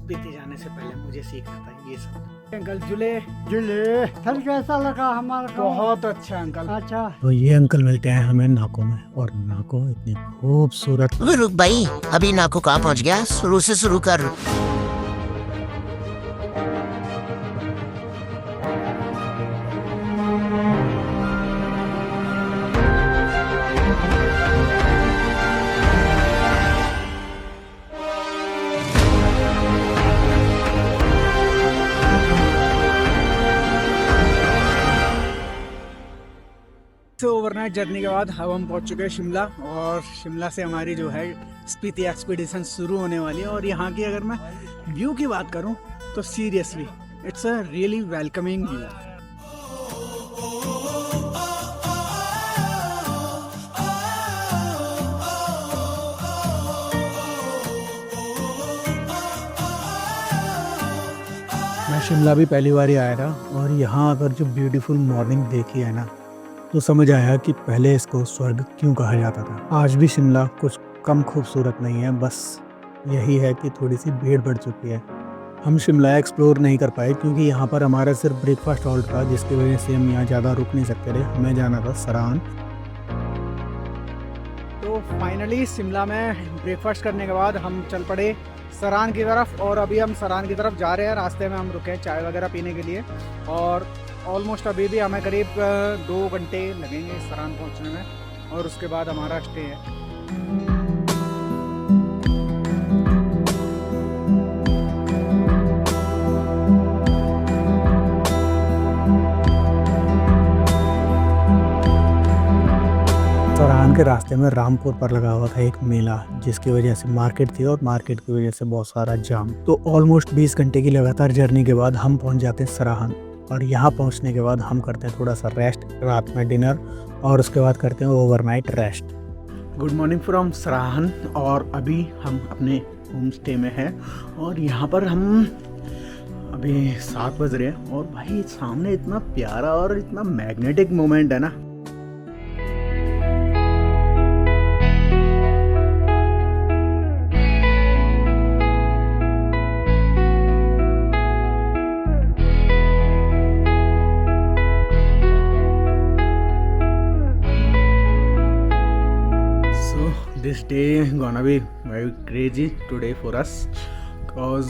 स्पीति जाने से पहले मुझे सीखना था ये सब। अंकल जुले सर कैसा लगा हमारा गाँव? बहुत अच्छा अंकल। अच्छा, तो ये अंकल मिलते हैं हमें नाको में, और नाको इतनी खूबसूरत। रुक भाई, अभी नाको कहाँ पहुँच गया? शुरू से शुरू कर। तो ओवरनाइट जर्नी के बाद अब हम पहुंच चुके हैं शिमला, और शिमला से हमारी जो है स्पीति एक्सपीडिशन शुरू होने वाली है। और यहाँ की अगर मैं व्यू की बात करूँ तो seriously it's a really welcoming view. मैं शिमला भी पहली बार ही आया था, और यहाँ अगर जो ब्यूटीफुल मॉर्निंग देखी है ना, तो समझ आया कि पहले इसको स्वर्ग क्यों कहा जाता था। आज भी शिमला कुछ कम खूबसूरत नहीं है, बस यही है कि थोड़ी सी भीड़ बढ़ चुकी है। हम शिमला एक्सप्लोर नहीं कर पाए क्योंकि यहाँ पर हमारा सिर्फ ब्रेकफास्ट हॉल्ट था, जिसकी वजह से हम यहाँ ज़्यादा रुक नहीं सकते थे। हमें जाना था सराहन। तो फाइनली शिमला में ब्रेकफास्ट करने के बाद हम चल पड़े सराहन की तरफ, और अभी हम सराहन की तरफ जा रहे हैं। रास्ते में हम रुके हैं चाय वगैरह पीने के लिए, और ऑलमोस्ट अभी भी हमें करीब 2 घंटे लगेंगे सराहन पहुंचने में, और उसके बाद हमारा स्टे है। सराहन के रास्ते में रामपुर पर लगा हुआ था एक मेला, जिसकी वजह से मार्केट थी, और मार्केट की वजह से बहुत सारा जाम। तो ऑलमोस्ट 20 घंटे की लगातार जर्नी के बाद हम पहुंच जाते हैं सराहन, और यहाँ पहुंचने के बाद हम करते हैं थोड़ा सा रेस्ट, रात में डिनर, और उसके बाद करते हैं overnight rest. Good morning from Sarahan, और अभी हम अपने होम स्टे में हैं, और यहाँ पर हम अभी 7 बज रहे हैं, और भाई सामने इतना प्यारा और इतना मैग्नेटिक मोमेंट है ना। This day gonna be very crazy today for us, cause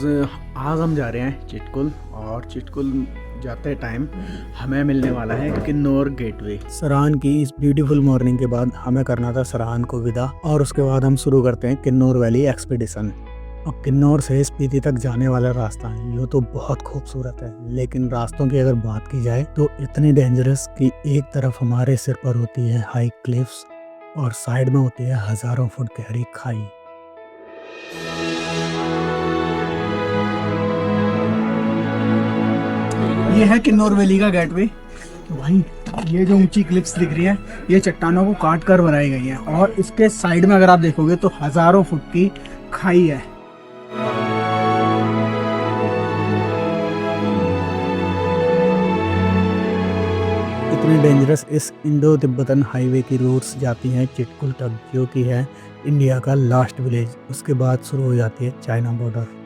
आज हम जा रहे हैं चिटकुल, और चिटकुल जाते टाइम हमें मिलने वाला है किन्नौर गेटवे। सराहन की इस ब्यूटीफुल मॉर्निंग के बाद हमें करना था सराहन को विदा, और उसके बाद हम शुरू करते हैं किन्नौर वैली एक्सपीडिशन। और किन्नौर से स्पीति तक जाने वाला रास्ता है, ये तो बहुत खूबसूरत है, लेकिन रास्तों की अगर बात की जाए तो इतनी डेंजरस कि एक तरफ हमारे सिर पर होती है हाई क्लिफ्स, और साइड में होती है हजारों फुट गहरी खाई। ये है किन्नौर वैली का गेटवे। तो भाई ये जो ऊंची क्लिप्स दिख रही है, ये चट्टानों को काट कर बनाई गई है, और इसके साइड में अगर आप देखोगे तो हजारों फुट की खाई है। इतनी डेंजरस इस इंडो तिब्बतन हाईवे की रूट्स जाती हैं चिटकुल तक, जो कि है इंडिया का लास्ट विलेज। उसके बाद शुरू हो जाती है चाइना बॉर्डर।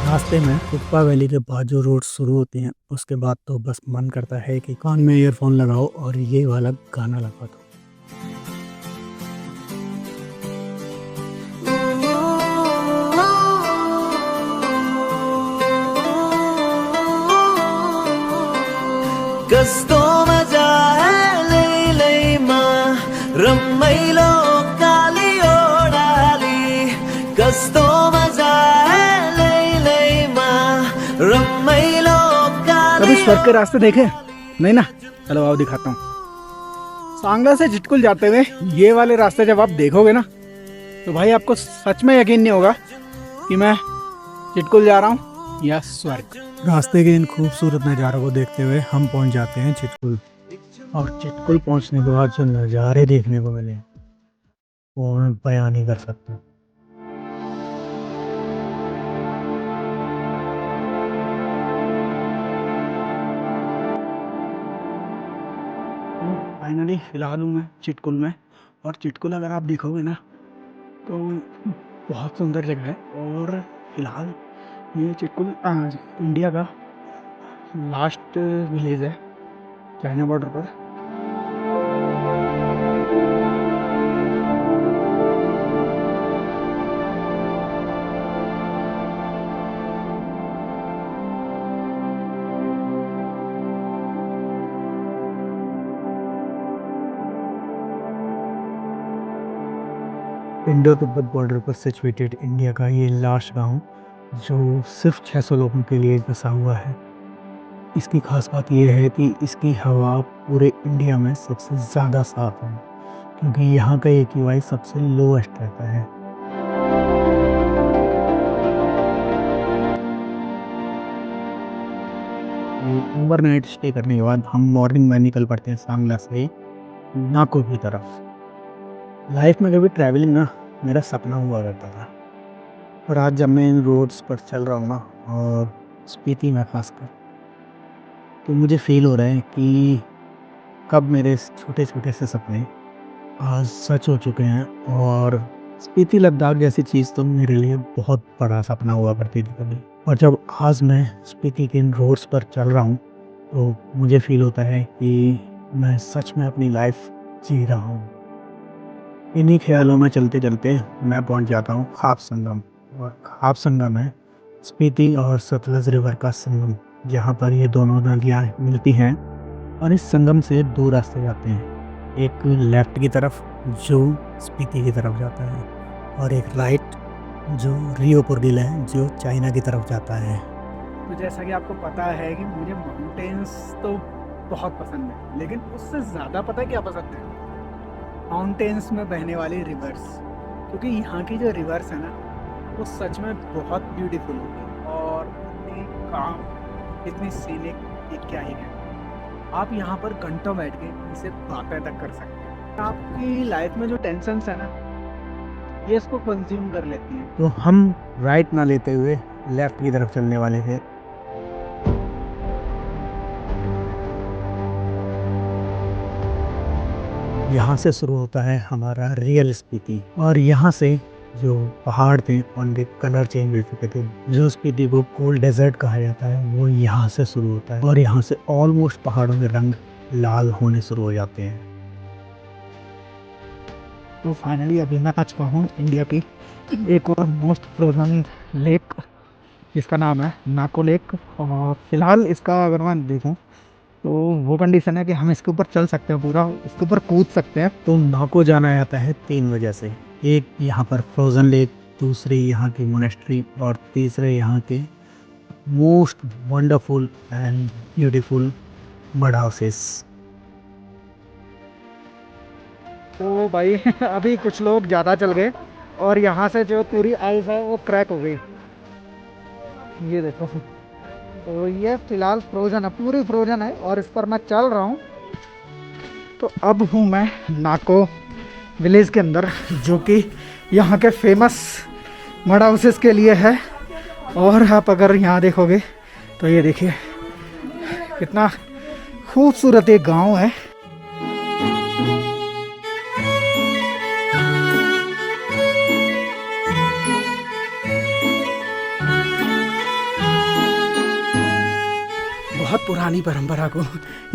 रास्ते में कुप्पा वैली के बाद जो रोड शुरू होती हैं, उसके बाद तो बस मन करता है कि कान में ईयरफोन लगाओ और ये वाला गाना लगा दो। कस्तो मजा है लैमा रम्मैलो काली ओडाली कस्तो मजा है लैमा रम्मैलो काली। कभी स्वर्ग के रास्ते देखे? नहीं ना, चलो आओ दिखाता हूँ। सांगला से चिटकुल जाते हुए ये वाले रास्ते जब आप देखोगे ना, तो भाई आपको सच में यकीन नहीं होगा कि मैं चिटकुल जा रहा हूँ या स्वर्ग। रास्ते के इन खूबसूरत नज़ारों को देखते हुए हम पहुंच जाते हैं चिटकुल। और चिटकुल पहुंचने के बाद जो नज़ारे देखने को मिले वो मैं बयान नहीं कर सकता। फाइनली फ़िलहाल हूँ मैं चिटकुल में। और चिटकुल अगर आप देखोगे ना तो बहुत सुंदर जगह है। और फिलहाल ये चिटकुल इंडिया का लास्ट विलेज है चाइना बॉर्डर पर। इंडो तिब्बत बॉर्डर पर सिचुएटेड इंडिया का ये लास्ट गांव जो सिर्फ 600 लोगों के लिए बसा हुआ है। इसकी खास बात यह है कि इसकी हवा पूरे इंडिया में सबसे ज़्यादा साफ है क्योंकि यहाँ का AQI सबसे लोएस्ट रहता है। ओवरनाइट स्टे करने के बाद हम मॉर्निंग में निकल पड़ते हैं सांगला से नाको की तरफ। लाइफ में कभी ट्रैवलिंग ना मेरा सपना हुआ करता था। और आज जब मैं इन रोड्स पर चल रहा हूँ ना और स्पीति में खासकर तो मुझे फील हो रहा है कि कब मेरे छोटे छोटे से सपने आज सच हो चुके हैं। और स्पीति लद्दाख जैसी चीज़ तो मेरे लिए बहुत बड़ा सपना हुआ करती थी कभी। और जब आज मैं स्पीति के इन रोड्स पर चल रहा हूँ तो मुझे फील होता है कि मैं सच में अपनी लाइफ जी रहा हूँ। इन्हीं ख्यालों में चलते चलते मैं पहुँच जाता हूँ खाप संगम। और खाप संगम है स्पीति और सतलज रिवर का संगम जहाँ पर ये दोनों नदियाँ मिलती हैं। और इस संगम से दो रास्ते जाते हैं, एक लेफ़्ट की तरफ जो स्पीति की तरफ जाता है और एक राइट जो रियो पुरगिल है जो चाइना की तरफ जाता है। तो जैसा कि आपको पता है कि मुझे माउंटेन्स तो बहुत पसंद है, लेकिन उससे ज़्यादा पता है क्या पसंद है? माउंटेन्स में बहने वाली रिवर्स। क्योंकि यहाँ की जो रिवर्स है ना वो सच में बहुत ब्यूटीफुल होगी और इतनी काम, इतनी सीनिक, ये क्या ही है। आप यहाँ पर घंटों बैठ के इसे बातें तक कर सकते हैं। आपकी लाइफ में जो टेंशन्स है ना ये इसको कंज्यूम कर लेती हैं। तो हम राइट ना लेते हुए लेफ़्ट की तरफ चलने वाले थे। यहाँ से शुरू होता है हमारा रियल स्पीति। और यहाँ से जो पहाड़ थे उनके कलर चेंज हो चुके थे। जो स्पीति को कोल्ड डेजर्ट कहा जाता है वो यहाँ से शुरू होता है और यहाँ से ऑलमोस्ट पहाड़ों के रंग लाल होने शुरू हो जाते हैं। तो फाइनली अभी मैं आ चुका हूँ इंडिया की एक और मोस्ट फ्रोजन लेक जिसका नाम है नाको लेक। और फिलहाल इसका अगर मैं देखूँ तो वो कंडीशन है कि हम इसके ऊपर चल सकते हैं, पूरा इसके ऊपर कूद सकते हैं। तो नाको जाना जाता है 3 वजह से। एक यहाँ पर फ्रोज़न लेक, दूसरी यहाँ की मोनेस्ट्री और तीसरे यहाँ के most wonderful and beautiful mud houses. तो भाई अभी कुछ लोग ज़्यादा चल गए और यहाँ से जो पूरी आइस है वो क्रैक हो गई, ये देखो। तो ये फिलहाल फ्रोजन है, पूरी फ्रोजन है और इस पर मैं चल रहा हूँ। तो अब हूँ मैं नाको विलेज के अंदर जो कि यहाँ के फेमस मड हाउसेस के लिए है। और आप अगर यहाँ देखोगे तो ये देखिए कितना खूबसूरत एक गांव है। बहुत पुरानी परंपरा को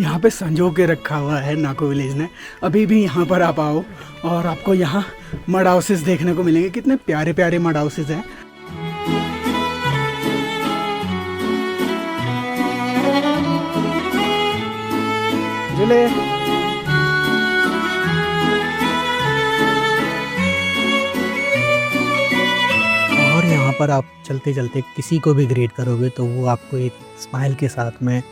यहाँ पे संजो के रखा हुआ है नाको विलेज ने। अभी भी यहाँ पर आप आओ और आपको यहाँ मड हाउसेस देखने को मिलेंगे। कितने प्यारे प्यारे मड हाउसेस हैं। जुले और यहाँ पर आप चलते चलते किसी को भी ग्रीट करोगे तो वो आपको एक स्माइल के साथ में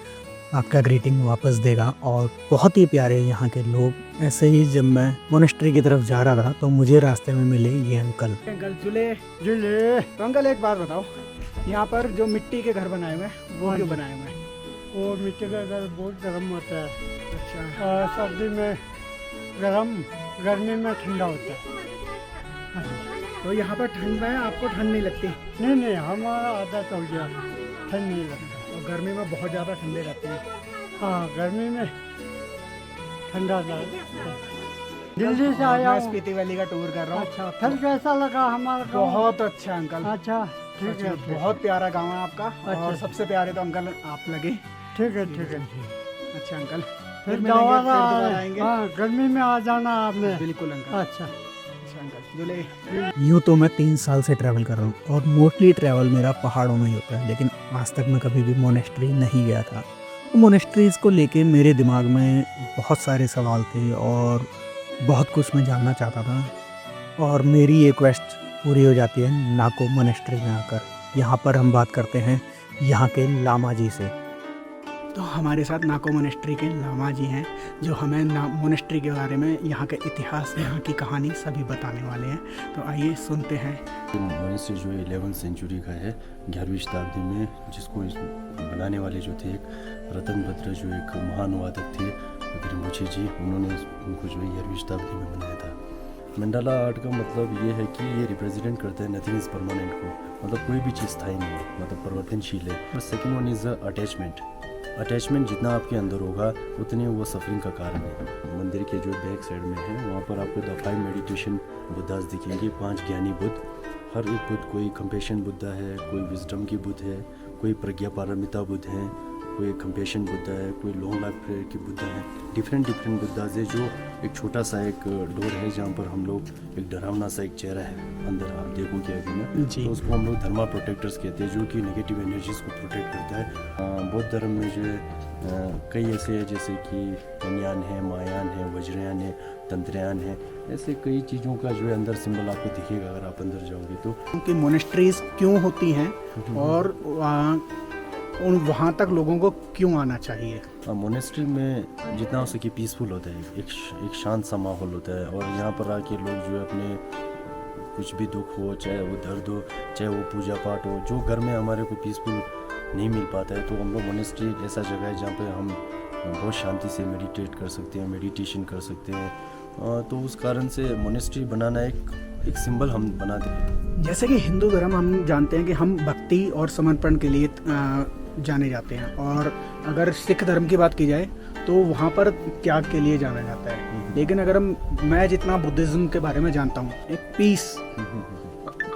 आपका ग्रीटिंग वापस देगा। और बहुत ही प्यारे यहाँ के लोग। ऐसे ही जब मैं मोनेस्ट्री की तरफ जा रहा था तो मुझे रास्ते में मिले ये अंकल। जुले जुले तो अंकल एक बात बताओ, यहाँ पर जो मिट्टी के घर बनाए हुए हैं वो हाँ क्यों जी। बनाए हुए हैं? वो मिट्टी का घर बहुत गर्म होता है अच्छा, और सर्दी में गर्म, गर्मी में ठंडा होता है। हाँ जी। तो यहाँ पर ठंड में आपको ठंड नहीं लगती नहीं नहीं, हमारा आदत हो गया, ठंड नहीं लगता। और गर्मी में बहुत ज़्यादा ठंडे रहते हैं। हाँ, गर्मी में ठंडा लगता है। दिल्ली से आया मैं हूँ। स्पीति वैली का टूर कर रहा हूँ। अच्छा, फिर कैसा लगा हमारा गाँव? बहुत अच्छा अंकल, अच्छा, ठीक सच है, में ठीक है। बहुत प्यारा गांव है आपका। अच्छा। और सबसे प्यारे तो अंकल आप लगे। ठीक है, ठीक है। अच्छा अंकल, फिर मिलेंगे, फिर दोबारा दोबारा आएंगे। हाँ, गर्मी में आ जाना आपने। बिल्कुल अंकल। अच्छा, अच्छा अंकल, जुले यूँ तो मैं 3 साल से ट्रैवल कर रहा हूँ और मोस्टली ट्रैवल मेरा पहाड़ों में ही होता है, लेकिन आज तक मैं कभी भी मोनेस्ट्री नहीं गया था। तो मोनेस्ट्रीज़ को लेके मेरे दिमाग में बहुत सारे सवाल थे और बहुत कुछ मैं जानना चाहता था, और मेरी ये क्वेस्ट पूरी हो जाती है नाको मोनेस्ट्री में आकर। यहाँ पर हम बात करते हैं यहाँ के लामा जी से। तो हमारे साथ नाको मोनेस्ट्री के लामा जी हैं, जो हमें मोनेस्ट्री के बारे में, यहाँ के इतिहास, यहाँ की कहानी सभी बताने वाले हैं। तो आइए सुनते हैं। मोनेस्ट्री जो 11वीं सेंचुरी का है, 11वीं शताब्दी में, जिसको बनाने वाले जो थे एक रतन भद्र, जो एक महान वादक थे ग्रिम्बुचे जी, उन्होंने उनको जो 11वीं शताब्दी में बनाया था। मंडाला आर्ट का मतलब ये है कि ये रिप्रेजेंट करता है नथिंग इज़ परमानेंट को, मतलब कोई भी चीज़ स्थायी नहीं है, मतलब परिवर्तनशील है। और second one is attachment. Attachment जितना आपके अंदर होगा उतनी वो सफरिंग का कारण है। मंदिर के जो बैक साइड में है वहाँ पर आपको द 5 मेडिटेशन बुद्धास दिखेंगे, 5 ज्ञानी बुद्ध। हर एक बुद्ध, कोई कंपेशन बुद्धा है, कोई विजडम की बुद्ध है, कोई प्रज्ञा पारमिता बुद्ध है, कोई कंपेशन बुद्धा है, कोई लॉन्ग लाइफ प्रेयर की बुद्धा है। डिफरेंट बुद्धाज है। जो एक छोटा सा एक डोर है जहाँ पर हम लोग, एक डरावना सा एक चेहरा है अंदर, आप देखोगे अभी में, जी। तो उसको हम लोग धर्मा प्रोटेक्टर्स कहते हैं, जो कि नेगेटिव एनर्जीज को प्रोटेक्ट करता है। बौद्ध धर्म में जो है कई ऐसे है, जैसे कि हिनयान है, मायान है, वज्रयान है, तंत्रयान है, ऐसे कई चीज़ों का जो है अंदर सिंबल आपको दिखेगा अगर आप अंदर जाओगे तो। उनकी मोनेस्ट्रीज क्यों होती हैं और वहाँ तक लोगों को क्यों आना चाहिए? मोनेस्ट्री में जितना हो सके पीसफुल होता है, एक शांत सा माहौल होता है, और यहाँ पर आके लोग जो है अपने कुछ भी दुख हो, चाहे वो दर्द हो, चाहे वो पूजा पाठ हो, जो घर में हमारे को पीसफुल नहीं मिल पाता है, तो हम लोग मोनेस्ट्री एक ऐसा जगह है जहाँ पे हम बहुत शांति से मेडिटेट कर सकते हैं, मेडिटेशन कर सकते हैं। तो उस कारण से मोनेस्ट्री बनाना एक सिंबल हम बनाते हैं। जैसे कि हिंदू धर्म हम जानते हैं कि हम भक्ति और समर्पण के लिए जाने जाते हैं, और अगर सिख धर्म की बात की जाए तो वहाँ पर त्याग के लिए जाना जाता है। लेकिन अगर मैं जितना बुद्धिज़्म के बारे में जानता हूँ, एक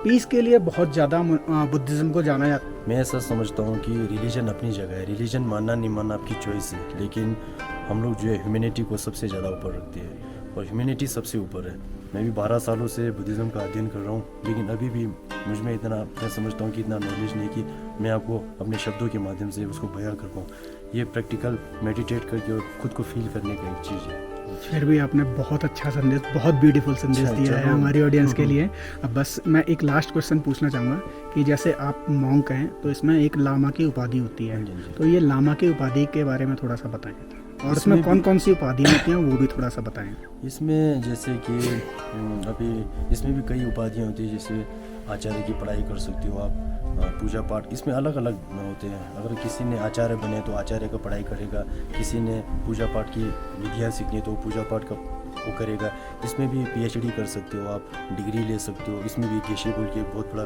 पीस के लिए बहुत ज़्यादा बुद्धिज़्म को जाना जाता है। मैं ऐसा समझता हूँ कि रिलीजन अपनी जगह है, रिलीजन मानना नहीं मानना आपकी चॉइस है, लेकिन हम लोग जो है ह्यूमैनिटी को सबसे ज़्यादा ऊपर रखते हैं, और ह्यूमैनिटी सबसे ऊपर है। मैं भी 12 सालों से बुद्धिज़्म का अध्ययन कर रहा हूँ, लेकिन अभी भी मुझ में इतना, मैं समझता हूँ कि इतना नॉलेज नहीं कि मैं आपको अपने शब्दों के माध्यम से उसको बयां कर पाऊँ। ये प्रैक्टिकल मेडिटेट करके और खुद को फील करने का एक चीज़ है। फिर भी आपने बहुत अच्छा संदेश, बहुत ब्यूटीफुल संदेश दिया है हमारी ऑडियंस के लिए। अब बस मैं एक लास्ट क्वेश्चन पूछना चाहूँगा कि जैसे आप मॉन्क हैं तो इसमें एक लामा की उपाधि होती है, तो ये लामा की उपाधि के बारे में थोड़ा सा बताएं, और इसमें कौन कौन सी उपाधियाँ होती हैं वो भी थोड़ा सा बताएं। इसमें जैसे कि अभी इसमें भी कई उपाधियाँ होती है, जैसे आचार्य की पढ़ाई कर सकते हो आप, पूजा पाठ, इसमें अलग अलग होते हैं। अगर किसी ने आचार्य बने तो आचार्य का पढ़ाई करेगा, किसी ने पूजा पाठ की विधियाँ सीखनी तो पूजा पाठ का वो करेगा। इसमें भी PhD कर सकते हो आप, डिग्री ले सकते हो। इसमें भी गेशी बोल के बहुत बड़ा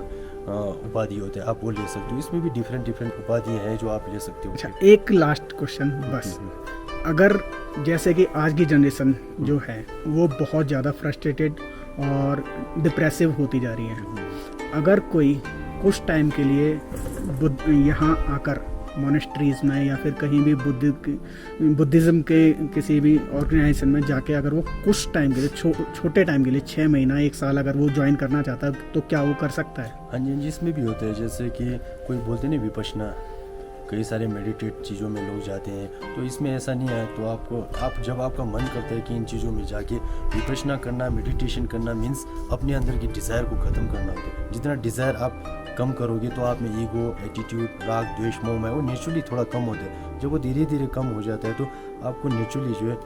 उपाधि होता है, आप वो ले सकते हो। इसमें भी डिफरेंट उपाधियाँ हैं जो आप ले सकते हो। अच्छा, एक लास्ट क्वेश्चन बस, अगर जैसे कि आज की जनरेशन जो है वो बहुत ज़्यादा फ्रस्ट्रेटेड और डिप्रेसिव होती जा रही है, अगर कोई कुछ टाइम के लिए यहाँ आकर मोनेस्ट्रीज में या फिर कहीं भी बुद्धिज़्म के किसी भी ऑर्गेनाइजेशन में जाके अगर वो कुछ टाइम के लिए, छोटे टाइम के लिए, 6 महीना 1 साल अगर वो ज्वाइन करना चाहता है तो क्या वो कर सकता है? हाँ जी, इसमें भी होता है, जैसे कि कोई बोलते नहीं विपश्यना, कई सारे मेडिटेट चीज़ों में लोग जाते हैं, तो इसमें ऐसा नहीं है। तो आप जब आपका मन करता है कि इन चीज़ों में जाके विपश्यना करना, मेडिटेशन करना, मीन्स अपने अंदर की डिज़ायर को ख़त्म करना होता है। जितना डिज़ायर आप कम करोगे तो आप में ईगो, एटीट्यूड, राग, द्वेष, मोह है वो नेचुरली थोड़ा कम होता है। जब वो धीरे धीरे कम हो जाता है तो आपको नेचुरली जो है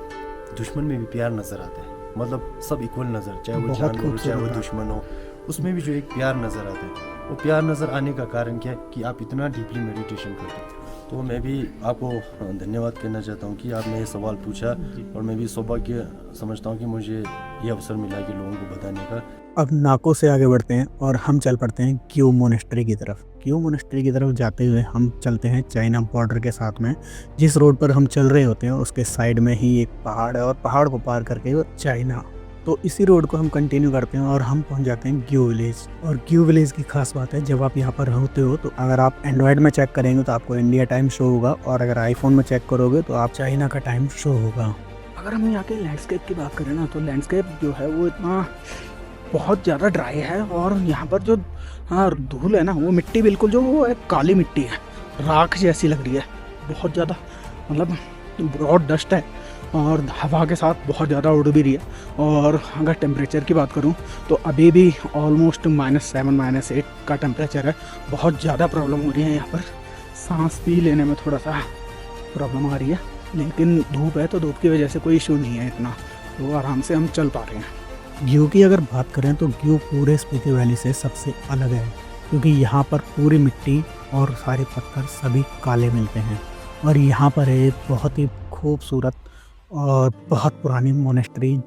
दुश्मन में भी प्यार नज़र आता है, मतलब सब इक्वल नज़र, चाहे वो जानवर हो चाहे वो दुश्मन हो, उसमें भी जो एक प्यार नज़र आता है। वो प्यार नज़र आने का कारण क्या है कि आप इतना डीपली मेडिटेशन करते हो। तो मैं भी आपको धन्यवाद कहना चाहता हूँ कि आपने ये सवाल पूछा, और मैं भी सौभाग्य समझता हूँ कि मुझे ये अवसर मिला कि लोगों को बताने का। अब नाको से आगे बढ़ते हैं और हम चल पड़ते हैं क्यू मोनेस्ट्री की तरफ। क्यू मोनेस्ट्री की तरफ जाते हुए हम चलते हैं चाइना बॉर्डर के साथ में। जिस रोड पर हम चल रहे होते हैं उसके साइड में ही एक पहाड़ है और पहाड़ को पार करके वो चाइना। तो इसी रोड को हम कंटिन्यू करते हैं और हम पहुंच जाते हैं ग्यू विलेज। और ग्यू विलेज की खास बात है, जब आप यहाँ पर होते हो तो अगर आप एंड्रॉयड में चेक करेंगे तो आपको इंडिया टाइम शो होगा, और अगर आईफोन में चेक करोगे तो आप चाइना का टाइम शो होगा। अगर हम यहाँ के लैंडस्केप की बात करें ना, तो लैंडस्केप जो है वो इतना बहुत ज़्यादा ड्राई है, और यहाँ पर जो धूल है ना, वो मिट्टी बिल्कुल जो वो है काली मिट्टी है, राख जैसी लग रही है बहुत ज़्यादा, मतलब ब्रॉड डस्ट है, और हवा के साथ बहुत ज़्यादा उड़ भी रही है। और अगर टेम्परेचर की बात करूँ तो अभी भी ऑलमोस्ट -7 -8 का टेम्परेचर है। बहुत ज़्यादा प्रॉब्लम हो रही है यहाँ पर, सांस भी लेने में थोड़ा सा प्रॉब्लम आ रही है, लेकिन धूप है तो धूप की वजह से कोई इशू नहीं है इतना, तो आराम से हम चल पा रहे हैं। ग्यू की अगर बात करें तो ग्यू पूरे स्पीति वैली से सबसे अलग है, क्योंकि यहाँ पर पूरी मिट्टी और सारे पत्थर सभी काले मिलते हैं। और यहाँ पर है एक बहुत ही खूबसूरत और बहुत पुरानी मोनेस्ट्री,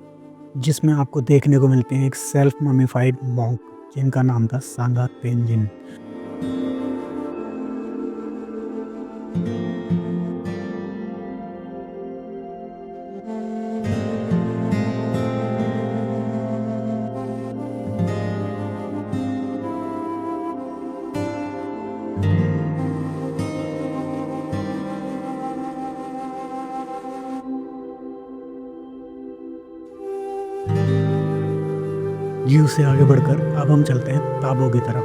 जिसमें आपको देखने को मिलते हैं एक सेल्फ ममीफाइड मॉन्क, जिनका नाम था सांगा तेंजिन। ग्यू से आगे बढ़कर अब हम चलते हैं ताबो की तरफ।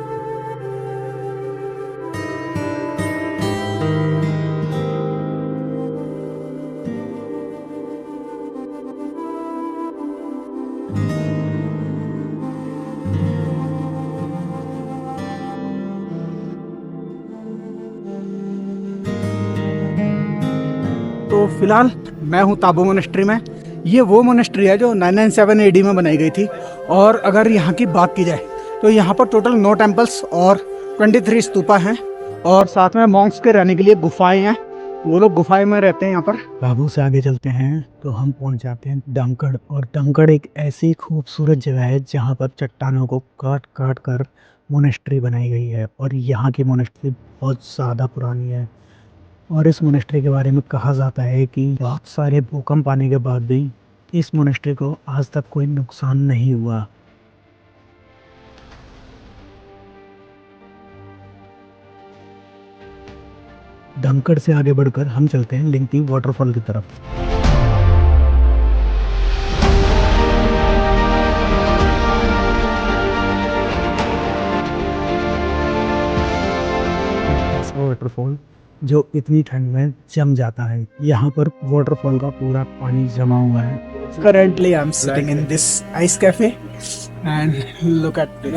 तो फिलहाल मैं हूँ ताबो मोनेस्ट्री में। ये वो मोनेस्ट्री है जो 997 AD में बनाई गई थी। और अगर यहाँ की बात की जाए तो यहाँ पर टोटल 9 टेम्पल्स और 23 स्तूपा हैं, और साथ में मॉन्क्स के रहने के लिए गुफाएं हैं, वो लोग गुफाएं में रहते हैं यहाँ पर। ताबो से आगे चलते हैं तो हम पहुँच जाते हैं डंकड़। और डंकड़ एक ऐसी खूबसूरत जगह है जहाँ पर चट्टानों को काट काट कर मोनेस्ट्री बनाई गई है, और यहाँ की मोनेस्ट्री बहुत ज़्यादा पुरानी है। और इस मोनेस्ट्री के बारे में कहा जाता है कि बहुत सारे भूकंप आने के बाद भी इस मोनेस्ट्री को आज तक कोई नुकसान नहीं हुआ। डंकड़ से आगे बढ़कर हम चलते हैं लिंगती वाटरफॉल की तरफ। वाटरफॉल जो इतनी ठंड में जम जाता है। यहाँ पर वाटरफॉल का पूरा पानी जमा हुआ है। Currently I'm sitting in this ice cafe and look at this.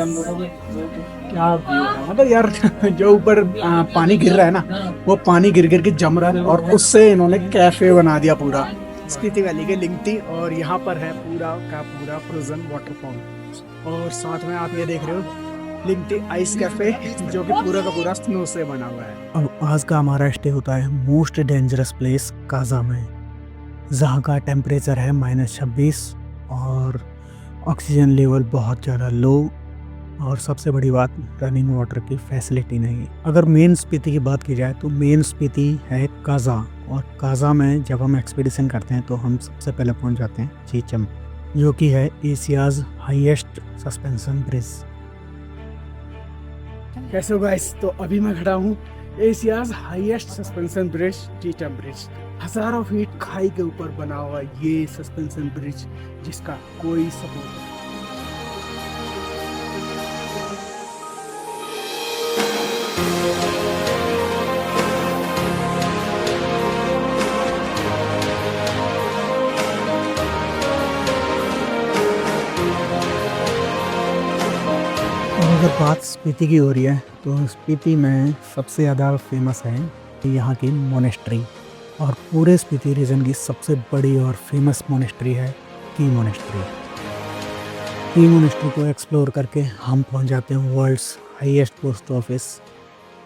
क्या व्यू है, मतलब यार जो ऊपर पानी गिर रहा है ना, वो पानी गिर गिर के जम रहा है, और उससे इन्होंने कैफे बना दिया पूरा स्पीति वैली के लिंगती। और यहाँ पर है पूरा का पूरा फ्रोजन वाटरफॉल, और साथ में आप ये देख रहे हो लिंगती आइस कैफे, जो कि पूरा का पूरा स्नो से बना हुआ है। अब आज का हमारा स्टे होता है मोस्ट डेंजरस प्लेस काजा में, जहाँ का टेम्परेचर है -26 और ऑक्सीजन लेवल बहुत ज़्यादा लो, और सबसे बड़ी बात रनिंग वाटर की फैसिलिटी नहीं। अगर मेन स्पीति की बात की जाए तो मेन स्पीति है काजा, और काजा में जब हम एक्सपीडिशन करते हैं तो हम सबसे पहले पहुंच जाते हैं चीचम, जो कि है एशियाज़ हाईएस्ट सस्पेंशन ब्रिज। कैसे हो गाइस, तो अभी मैं खड़ा हूँ Asia's highest suspension bridge Chicham bridge. हजारों फीट खाई के ऊपर बना हुआ ये सस्पेंशन ब्रिज, जिसका कोई सबूत नहीं। अगर बात स्पीति की हो रही है तो स्पीति में सबसे ज़्यादा फेमस है यहाँ की मोनेस्ट्री, और पूरे स्पीति रीजन की सबसे बड़ी और फेमस मोनेस्ट्री है की मोनेस्ट्री। की मोनेस्ट्री को एक्सप्लोर करके हम पहुँच जाते हैं world's highest post office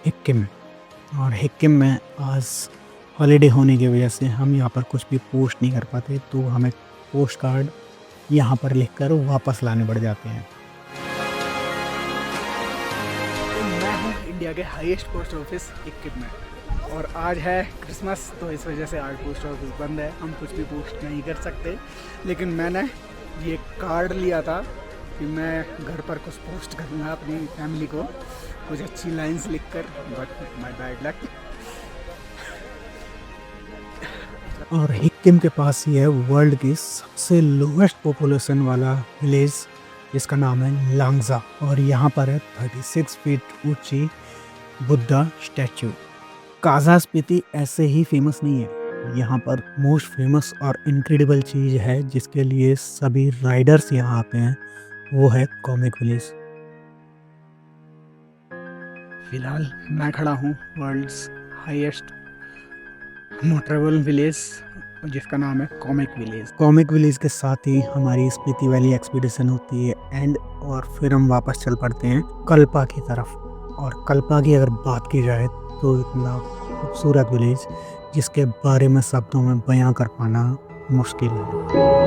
Hikkim. और हिक्किम में आज हॉलीडे होने की वजह से हम यहाँ पर कुछ भी पोस्ट नहीं कर पाते, तो हमें पोस्ट कार्ड यहाँ पर लिखकर वापस लाने पड़ जाते हैं। मैं हूँ इंडिया के हाईएस्ट पोस्ट ऑफिस हिक्किम में, और आज है क्रिसमस, तो इस वजह से आज पोस्ट ऑफिस बंद है, हम कुछ भी पोस्ट नहीं कर सकते। लेकिन मैंने ये कार्ड लिया था कि मैं घर पर कुछ पोस्ट करूँगा अपनी फैमिली को, कुछ अच्छी लाइंस लिखकर, बट माय बैड लक। और हिक्किम के पास ही है वर्ल्ड की सबसे लोएस्ट पॉपुलेशन वाला विलेज, जिसका नाम है लांगजा। और यहाँ पर है 36 फीट ऊंची बुद्धा स्टैचू। काजा स्पीति ऐसे ही फेमस नहीं है, यहाँ पर मोस्ट फेमस और इनक्रेडिबल चीज़ है जिसके लिए सभी राइडर्स यहाँ आते हैं, वो है कॉमिक विलेज। फिलहाल मैं खड़ा हूँ वर्ल्ड्स हाईएस्ट मोटरेबल विलेज, जिसका नाम है कॉमिक विलेज। कॉमिक विलेज के साथ ही हमारी स्पीति वैली एक्सपीडिशन होती है एंड, और फिर हम वापस चल पड़ते हैं कल्पा की तरफ। और कल्पा की अगर बात की जाए तो इतना खूबसूरत विलेज जिसके बारे में शब्दों में बयां कर पाना मुश्किल है।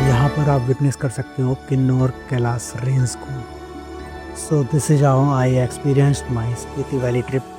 यहाँ पर आप विटनेस कर सकते हो किन्नौर कैलाश रेंज को। So this is how I experienced my Spiti valley trip.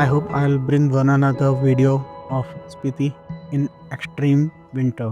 I hope I'll bring one another video of Spiti in extreme winter.